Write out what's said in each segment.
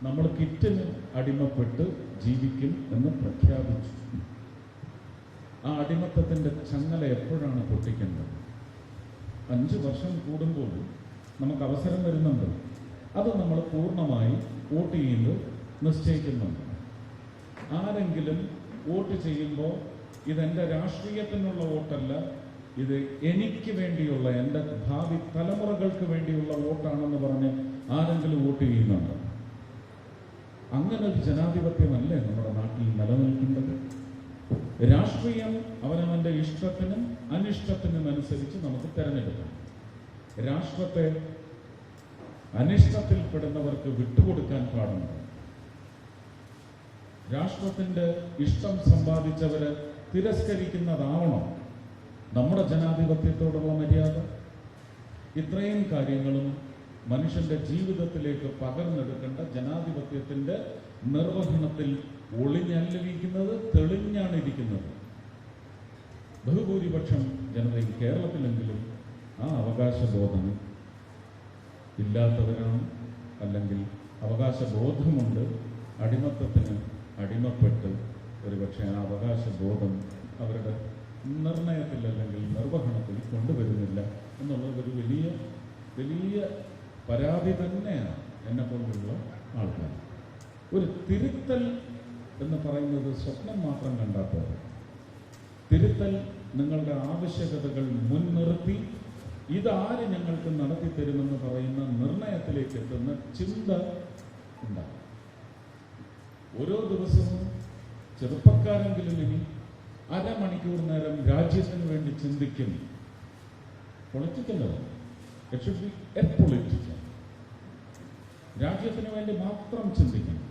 നമ്മൾ കിറ്റിന് അടിമപ്പെട്ട് ജീവിക്കും എന്ന് പ്രഖ്യാപിച്ചു. ആ അടിമത്തത്തിൻ്റെ ചങ്ങല എപ്പോഴാണ് പൊട്ടിക്കേണ്ടത്? 5 വർഷം കൂടുമ്പോൾ നമുക്ക് അവസരം വരുന്നുണ്ട്. അത് നമ്മൾ പൂർണ്ണമായി വോട്ട് ചെയ്ത് നിശ്ചയിക്കുന്നുണ്ട്. ആരെങ്കിലും വോട്ട് ചെയ്യുമ്പോൾ ഇതെൻ്റെ രാഷ്ട്രീയത്തിനുള്ള വോട്ടല്ല, ഇത് എനിക്ക് വേണ്ടിയുള്ള, എൻ്റെ ഭാവി തലമുറകൾക്ക് വേണ്ടിയുള്ള വോട്ടാണെന്ന് പറഞ്ഞ് ആരെങ്കിലും വോട്ട് ചെയ്യുന്നുണ്ട്? അങ്ങനെ ഒരു ജനാധിപത്യമല്ലേ നമ്മുടെ നാട്ടിൽ നിലനിൽക്കേണ്ടത്? രാഷ്ട്രീയം അവനവൻ്റെ ഇഷ്ടത്തിനും അനിഷ്ടത്തിനും അനുസരിച്ച് നമുക്ക് തിരഞ്ഞെടുക്കാം. രാഷ്ട്രത്തെ അനിഷ്ടത്തിൽപ്പെടുന്നവർക്ക് വിട്ടുകൊടുക്കാൻ പാടുണ്ട്. രാഷ്ട്രത്തിൻ്റെ ഇഷ്ടം സമ്പാദിച്ചവരെ തിരസ്കരിക്കുന്നതാവണം നമ്മുടെ ജനാധിപത്യത്തോടുള്ള മര്യാദ. ഇത്രയും കാര്യങ്ങളും മനുഷ്യന്റെ ജീവിതത്തിലേക്ക് പകർന്നെടുക്കേണ്ട ജനാധിപത്യത്തിന്റെ നിർവഹണത്തിൽ ഒളിഞ്ഞല്ലിരിക്കുന്നത്, തെളിഞ്ഞാണ് ഇരിക്കുന്നത്. ബഹുഭൂരിപക്ഷം ജനതയും കേരളത്തിലെങ്കിലും ആ അവകാശബോധം ഇല്ലാത്തവരാണ്, അല്ലെങ്കിൽ അവകാശബോധമുണ്ട്, അടിമത്തത്തിന് അടിമപ്പെട്ട് ഒരുപക്ഷെ ആ അവകാശബോധം അവരുടെ നിർണയത്തിൽ അല്ലെങ്കിൽ നിർവഹണത്തിൽ കൊണ്ടുവരുന്നില്ല എന്നുള്ളത് ഒരു വലിയ വലിയ പരാതി തന്നെയാണ് എന്നെപ്പോലുള്ള ആൾക്കാർ. ഒരു തിരുത്തൽ എന്ന് പറയുന്നത് സ്വപ്നം മാത്രം കണ്ടാൽ പോലെ, തിരുത്തൽ നിങ്ങളുടെ ആവശ്യകതകൾ മുൻനിർത്തി ഇതാര് ഞങ്ങൾക്ക് നടത്തി തരുമെന്ന് പറയുന്ന നിർണയത്തിലേക്ക് എത്തുന്ന ചിന്ത ഉണ്ടാകും. ഓരോ ദിവസവും ചെറുപ്പക്കാരെങ്കിലും ഇനി അരമണിക്കൂർ നേരം രാജ്യത്തിന് വേണ്ടി ചിന്തിക്കും. പൊളിറ്റിക്കലോ, ഇറ്റ് ഷുഡ് ബി എപൊളിറ്റിക്കൽ. രാജ്യത്തിന് വേണ്ടി മാത്രം ചിന്തിക്കണം.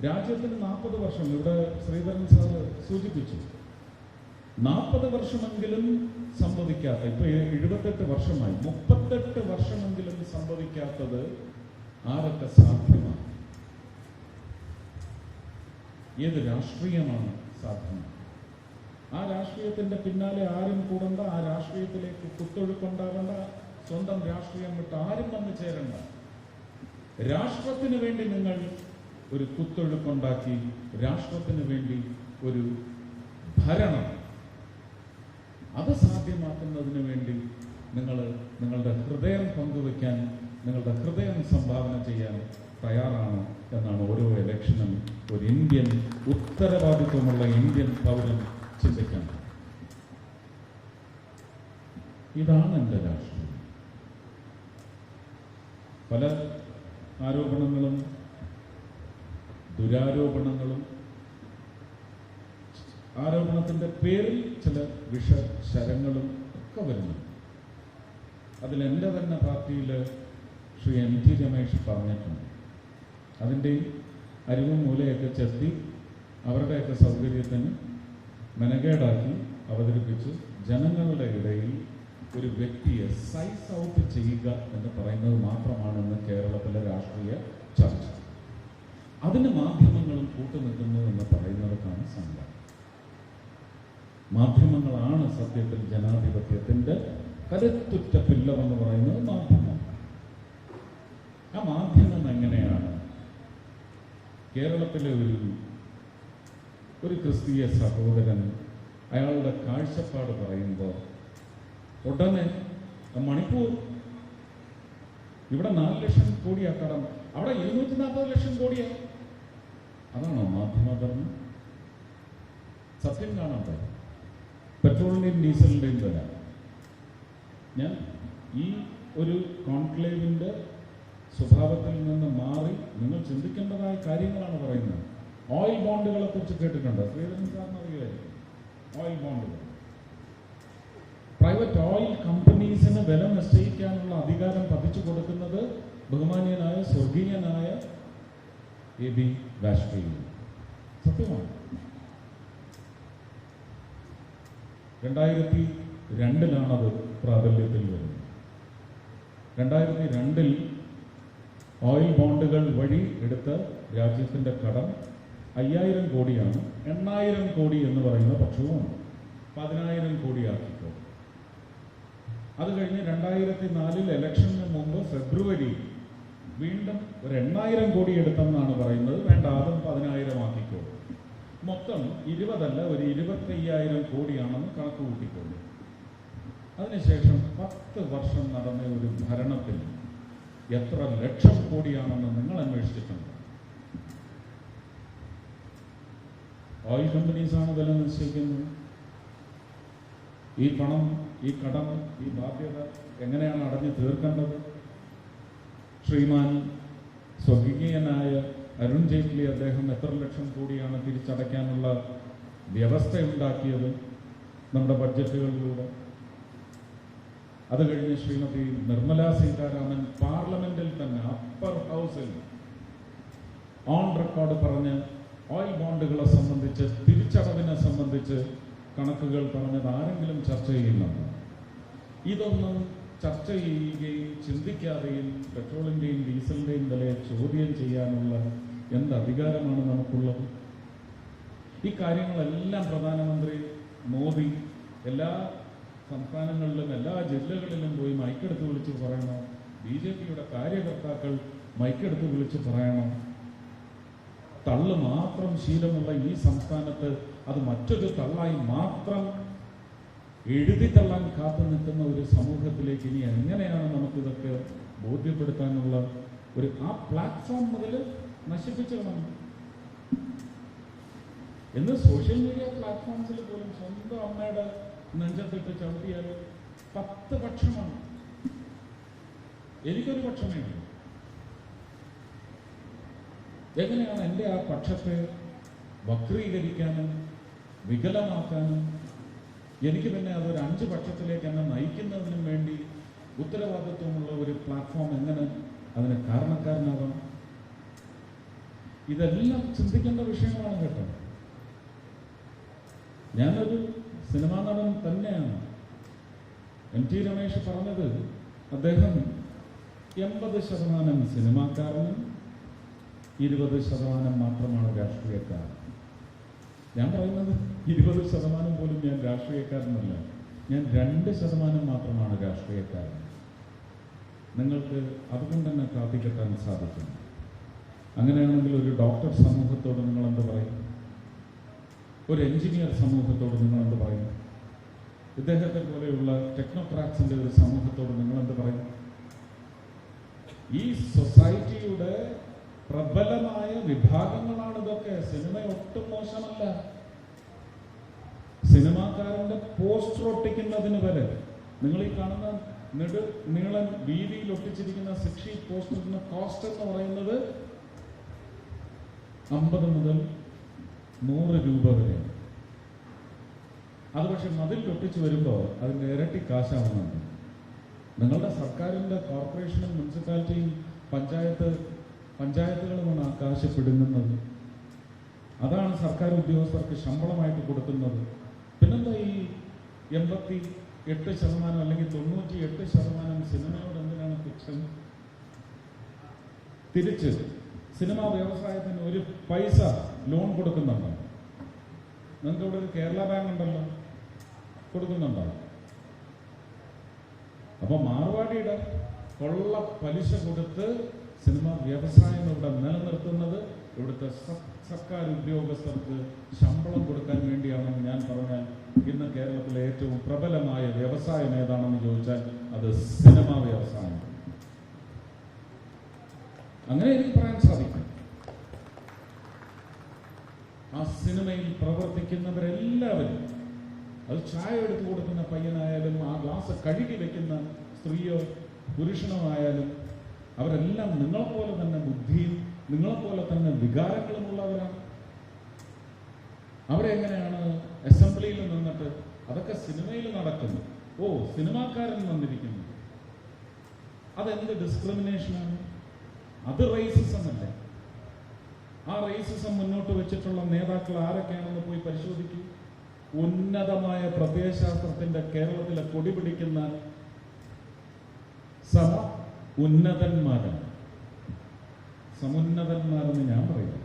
രാജ്യത്തിന് 40 വർഷം, ഇവിടെ ശ്രീധരൻ സാറ് സൂചിപ്പിച്ചു, 40 വർഷമെങ്കിലും സംഭവിക്കാത്ത, ഇപ്പൊ 78 വർഷമായി, 38 വർഷമെങ്കിലും സംഭവിക്കാത്തത് ആരൊക്കെ സാധ്യമാണ്? ഏത് രാഷ്ട്രീയമാണ് സാധ്യമാണ്? ആ രാഷ്ട്രീയത്തിന്റെ പിന്നാലെ ആരും കൂടണ്ട, ആ രാഷ്ട്രീയത്തിലേക്ക് കുത്തൊഴുക്കുണ്ടാകണ്ട, സ്വന്തം രാഷ്ട്രീയം വിട്ട് ആരും വന്നു ചേരണ്ട. രാഷ്ട്രത്തിന് വേണ്ടി നിങ്ങൾ ഒരു കുത്തൊഴുക്കുണ്ടാക്കി, രാഷ്ട്രത്തിന് വേണ്ടി ഒരു ഭരണം, അത് സാധ്യമാക്കുന്നതിന് വേണ്ടി നിങ്ങൾ നിങ്ങളുടെ ഹൃദയം പങ്കുവയ്ക്കാൻ, നിങ്ങളുടെ ഹൃദയം സംഭാവന ചെയ്യാൻ തയ്യാറാണ് എന്നാണ് ഓരോ ഇലക്ഷനും ഒരു ഇന്ത്യൻ, ഉത്തരവാദിത്വമുള്ള ഇന്ത്യൻ പൗരൻ ചിന്തിക്കണം. ഇതാണ് എൻ്റെ രാഷ്ട്രീയം. പല ആരോപണങ്ങളും ദുരാരോപണങ്ങളും, ആരോപണത്തിന്റെ പേരിൽ ചില വിഷശരങ്ങളും ഒക്കെ വരുന്നു. അതിൽ എൻ്റെ തന്നെ പാർട്ടിയിൽ ശ്രീ MT രമേശ് പറഞ്ഞിട്ടുണ്ട്. അതിൻ്റെ അരിവും മൂലയൊക്കെ ചെത്തി അവരുടെയൊക്കെ സൗകര്യത്തിന് മെനകേടാക്കി അവതരിപ്പിച്ച് ജനങ്ങളുടെ ഇടയിൽ ഒരു വ്യക്തിയെ സൈസ് ഔട്ട് ചെയ്യുക എന്ന് പറയുന്നത് മാത്രമാണെന്ന് കേരളത്തിലെ രാഷ്ട്രീയ ചർച്ച. അതിന് മാധ്യമങ്ങളും കൂട്ടുനിൽക്കുന്നു എന്ന് പറയുന്നവർക്കാണ് സങ്കടം. മാധ്യമങ്ങളാണ് സത്യത്തിൽ ജനാധിപത്യത്തിന്റെ കരുത്തുറ്റ പില്ലമെന്ന് പറയുന്നത് മാധ്യമം. ആ മാധ്യമം എങ്ങനെയാണ് കേരളത്തിലെ ഒരു ക്രിസ്തീയ സഹോദരൻ അയാളുടെ കാഴ്ചപ്പാട് പറയുമ്പോൾ ഉടനെ മണിപ്പൂർ ഇവിടെ 4 ലക്ഷം കോടിയാ കടം, അവിടെ 240 ലക്ഷം കോടിയാ? അതാണോ മാധ്യമധർമ്മം? സത്യം കാണാതെ പെട്രോളിന്റെയും ഡീസലിന്റെയും വില. ഞാൻ ഈ ഒരു കോൺക്ലേവിന്റെ സ്വഭാവത്തിൽ നിന്ന് മാറി നിങ്ങൾ ചിന്തിക്കേണ്ടതായ കാര്യങ്ങളാണ് പറയുന്നത്. ഓയിൽ ബോണ്ടുകളെ കുറിച്ച് കേട്ടിട്ടുണ്ട്, ശ്രീധരൻ സാറിന് അറിയുമായിരിക്കും. ഓയിൽ ബോണ്ടുകൾ, പ്രൈവറ്റ് ഓയിൽ കമ്പനീസിന് വില നിശ്ചയിക്കാനുള്ള അധികാരം പതിച്ചു കൊടുക്കുന്നത് ബഹുമാനീയനായ സ്വർഗീയനായ AB വാജ്പേയി. സത്യമാണ്. 2002 പ്രാബല്യത്തിൽ വരുന്നത്. 2002 ഓയിൽ ബോണ്ടുകൾ വഴി എടുത്ത രാജ്യത്തിന്റെ കടം 5000 കോടിയാണ്. 8000 കോടി എന്ന് പറയുന്ന പക്ഷവുമാണ്. 10000 കോടിയാക്കിക്കോ. അത് കഴിഞ്ഞ് 2004 ഇലക്ഷന് മുമ്പ് ഫെബ്രുവരി വീണ്ടും ഒരു 8,000 കോടി എടുത്തെന്നാണ് പറയുന്നത്. വേണ്ട, അതും 10,000 ആക്കിക്കോ. മൊത്തം 20 അല്ല, ഒരു 25,000 കോടിയാണെന്ന് കണക്ക് കൂട്ടിക്കോളൂ. അതിനുശേഷം 10 വർഷം നടന്ന ഒരു ഭരണത്തിൽ എത്ര ലക്ഷം കോടിയാണെന്ന് നിങ്ങൾ അന്വേഷിച്ചിട്ടുണ്ട്? ഓയിൽ കമ്പനീസാണ് വില നിശ്ചയിക്കുന്നത്. ഈ പണം, ഈ കടം, ഈ ബാധ്യത എങ്ങനെയാണ് അടഞ്ഞു തീർക്കേണ്ടത്? ശ്രീമാൻ സ്വർഗീയനായ അരുൺ ജെയ്റ്റ്ലി അദ്ദേഹം എത്ര ലക്ഷം കോടിയാണ് തിരിച്ചടയ്ക്കാനുള്ള വ്യവസ്ഥയുണ്ടാക്കിയത് നമ്മുടെ ബഡ്ജറ്റുകളിലൂടെ? അത് കഴിഞ്ഞ് ശ്രീമതി നിർമ്മല സീതാരാമൻ പാർലമെന്റിൽ തന്നെ അപ്പർ ഹൗസിൽ ഓൺ റെക്കോർഡ് പറഞ്ഞ് ഓയിൽ ബോണ്ടുകളെ സംബന്ധിച്ച്, തിരിച്ചടവിനെ സംബന്ധിച്ച് കണക്കുകൾ പറഞ്ഞത് ആരെങ്കിലും ചർച്ച ചെയ്യുന്നുണ്ട്? ഇതൊന്നും ചർച്ച ചെയ്യുകയും ചിന്തിക്കാതെയും പെട്രോളിൻ്റെയും ഡീസലിൻ്റെയും വിലയെ ചോദ്യം ചെയ്യാനുള്ള എന്ത് അധികാരമാണ് നമുക്കുള്ളത്? ഈ കാര്യങ്ങളെല്ലാം പ്രധാനമന്ത്രി മോദി എല്ലാ സംസ്ഥാനങ്ങളിലും എല്ലാ ജില്ലകളിലും പോയി മൈക്കെടുത്ത് വിളിച്ച് പറയണോ? BJPയുടെ കാര്യകർത്താക്കൾ മൈക്കെടുത്ത് വിളിച്ച് പറയണോ? തള്ളു മാത്രം ശീലമുള്ള ഈ സംസ്ഥാനത്ത് അത് മറ്റൊരു തള്ളായി മാത്രം എഴുതി തള്ളാൻ കാത്തു നിൽക്കുന്ന ഒരു സമൂഹത്തിലേക്ക് ഇനി എങ്ങനെയാണ് നമുക്കിതൊക്കെ ബോധ്യപ്പെടുത്താനുള്ള ആ പ്ലാറ്റ്ഫോം മുതൽ നശിപ്പിച്ചിടണം എന്ന് സോഷ്യൽ മീഡിയ പ്ലാറ്റ്ഫോംസിൽ പോലും സ്വന്തം അമ്മയുടെ നെഞ്ചത്തിട്ട് ചവിട്ടിയാൽ 10 പക്ഷമാണ്. എനിക്കൊരു പക്ഷമേ ഉള്ളൂ. എങ്ങനെയാണ് എൻ്റെ ആ പക്ഷത്തെ വക്രീകരിക്കാനും വികലമാക്കാനും എനിക്ക് പിന്നെ അതൊരു 5 പക്ഷത്തിലേക്ക് എന്നെ നയിക്കുന്നതിനും വേണ്ടി ഉത്തരവാദിത്വമുള്ള ഒരു പ്ലാറ്റ്ഫോം എങ്ങനെ അതിന് കാരണക്കാരനാകാം? ഇതെല്ലാം ചിന്തിക്കേണ്ട വിഷയങ്ങളാണ് കേട്ടോ. ഞാനൊരു സിനിമാ നടൻ തന്നെയാണ്. MT രമേശ് പറഞ്ഞത് അദ്ദേഹം 80% സിനിമാക്കാരനും 20% മാത്രമാണ് രാഷ്ട്രീയക്കാരൻ. ഞാൻ പറയുന്നത് 20% പോലും ഞാൻ രാഷ്ട്രീയക്കാരനല്ല, ഞാൻ 2% മാത്രമാണ് രാഷ്ട്രീയക്കാരൻ. നിങ്ങൾക്ക് അതുകൊണ്ട് തന്നെ കാത്തിക്കെട്ടാൻ സാധിക്കും. അങ്ങനെയാണെങ്കിൽ ഒരു ഡോക്ടർ സമൂഹത്തോട് നിങ്ങൾ എന്ത് പറയും? ഒരു എഞ്ചിനീയർ സമൂഹത്തോട് നിങ്ങൾ എന്ത് പറയും? ഇദ്ദേഹത്തെ പോലെയുള്ള ടെക്നോക്രാറ്റ്സിന്റെ ഒരു സമൂഹത്തോട് നിങ്ങൾ എന്ത് പറയും? ഈ സൊസൈറ്റിയുടെ പ്രബലമായ വിഭാഗങ്ങളാണ് ഇതൊക്കെ. സിനിമ ഒട്ടും മോശമല്ല. സിനിമാക്കാരന്റെ പോസ്റ്റർ ഒട്ടിക്കുന്നതിന് വരെ നിങ്ങൾ ഈ കാണുന്ന നീളൻ വീതിയിൽ ഒട്ടിച്ചിരിക്കുന്ന 6 പോസ്റ്ററിന് കോസ്റ്റ് എന്ന് പറയുന്നത് 50 മുതൽ 100 രൂപ വരെ. അത് പക്ഷെ മതിൽ ഒട്ടിച്ച് വരുമ്പോൾ അതിന്റെ ഇരട്ടി കാശാവുന്നുണ്ട്. നിങ്ങളുടെ സർക്കാരിന്റെ കോർപ്പറേഷനും മുനിസിപ്പാലിറ്റിയും പഞ്ചായത്തുകളുമാണ് ആ കാശ് പിടുങ്ങുന്നത്. അതാണ് സർക്കാർ ഉദ്യോഗസ്ഥർക്ക് ശമ്പളമായിട്ട് കൊടുക്കുന്നത്. പിന്നെന്താ ഈ 88% അല്ലെങ്കിൽ 98% സിനിമയോട് എന്തിനാണ് ഫിക്ഷൻ? തിരിച്ച് സിനിമാ വ്യവസായത്തിന് ഒരു പൈസ ലോൺ കൊടുക്കുന്നുണ്ടോ? നിങ്ങൾക്ക് ഇവിടെ ഒരു കേരള ബാങ്ക് ഉണ്ടല്ലോ, കൊടുക്കുന്നുണ്ടോ? അപ്പൊ മാർവാടിയുടെ കൊള്ള പലിശ കൊടുത്ത് സിനിമാ വ്യവസായം ഇവിടെ നിലനിർത്തുന്നത് ഇവിടുത്തെ സർക്കാർ ഉദ്യോഗസ്ഥർക്ക് ശമ്പളം കൊടുക്കാൻ വേണ്ടിയാണെന്ന് ഞാൻ പറഞ്ഞാൽ ഇന്ന് കേരളത്തിലെ ഏറ്റവും പ്രബലമായ വ്യവസായം ഏതാണെന്ന് ചോദിച്ചാൽ അത് സിനിമാ വ്യവസായം. അങ്ങനെ എനിക്ക് പറയാൻ സാധിക്കും. ആ സിനിമയിൽ പ്രവർത്തിക്കുന്നവരെല്ലാവരും, അത് ചായ എടുത്തു കൊടുക്കുന്ന പയ്യനായാലും ആ ഗ്ലാസ് കഴുകി വെക്കുന്ന സ്ത്രീയോ പുരുഷനോ ആയാലും അവരെല്ലാം നിങ്ങളെപ്പോലെ തന്നെ ബുദ്ധിയും നിങ്ങളെപ്പോലെ തന്നെ വികാരങ്ങളും ഉള്ളവരാണ്. അവരെങ്ങനെയാണ് അസംബ്ലിയിൽ നിന്നിട്ട് അതൊക്കെ സിനിമയിൽ നടക്കുന്നു? ഓ, സിനിമാക്കാരൻ വന്നിരിക്കുന്നു, അതെന്ത് ഡിസ്ക്രിമിനേഷനാണ്? അത് റേസിസം അല്ലേ? ആ റേസിസം മുന്നോട്ട് വെച്ചിട്ടുള്ള നേതാക്കൾ ആരൊക്കെയാണെന്ന് പോയി പരിശോധിക്കൂ. ഉന്നതമായ പ്രത്യയശാസ്ത്രത്തിന്റെ കേരളത്തിലെ കൊടി പിടിക്കുന്ന സമുന്നതന്മാരെന്ന് ഞാൻ പറയുന്നു.